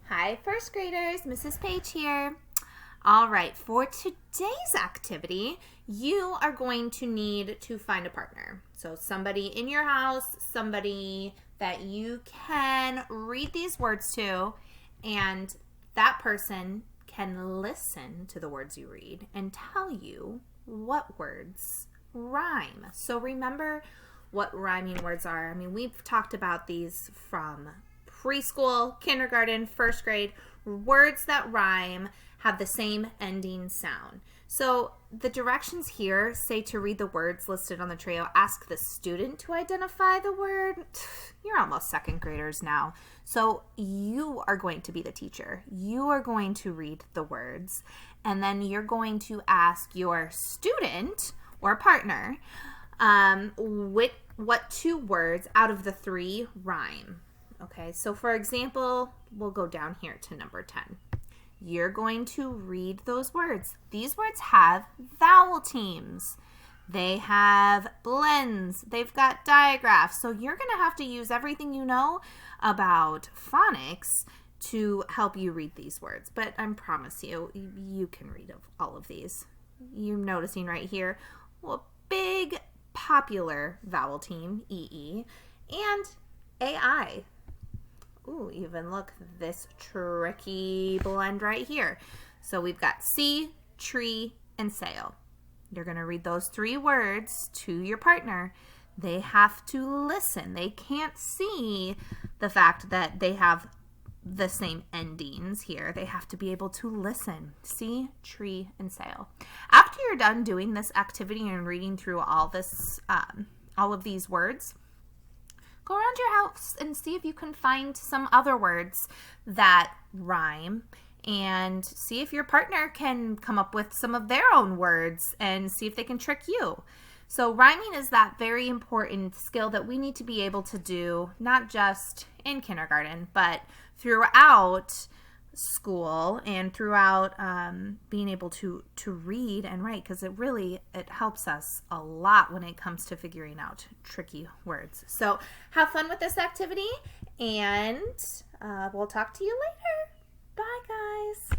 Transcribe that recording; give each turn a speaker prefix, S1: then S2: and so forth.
S1: Hi, first graders. Mrs. Page here. All right, for today's activity, you are going to need to find a partner. So somebody in your house, somebody that you can read these words to, and that person can listen to the words you read and tell you what words rhyme. So remember what rhyming words are. I mean, we've talked about these from preschool, kindergarten, first grade. Words that rhyme have the same ending sound. So the directions here say to read the words listed on the tray. Ask the student to identify the word. You're almost second graders now. So you are going to be the teacher. You are going to read the words, and then you're going to ask your student or partner what two words out of the three rhyme. Okay, so for example, we'll go down here to number 10. You're going to read those words. These words have vowel teams. They have blends. They've got digraphs. So you're going to have to use everything you know about phonics to help you read these words. But I promise you, you can read all of these. You're noticing right here, well, big popular vowel team, EE, and AI. Ooh, even look, this tricky blend right here. So we've got sea, tree, and sail. You're going to read those three words to your partner. They have to listen. They can't see the fact that they have the same endings here. They have to be able to listen. Sea, tree, and sail. After you're done doing this activity and reading through all of these words, go around your house and see if you can find some other words that rhyme, and see if your partner can come up with some of their own words and see if they can trick you. So rhyming is that very important skill that we need to be able to do, not just in kindergarten, but throughout school and throughout being able to read and write, because it helps us a lot when it comes to figuring out tricky words. So have fun with this activity, and we'll talk to you later. Bye, guys.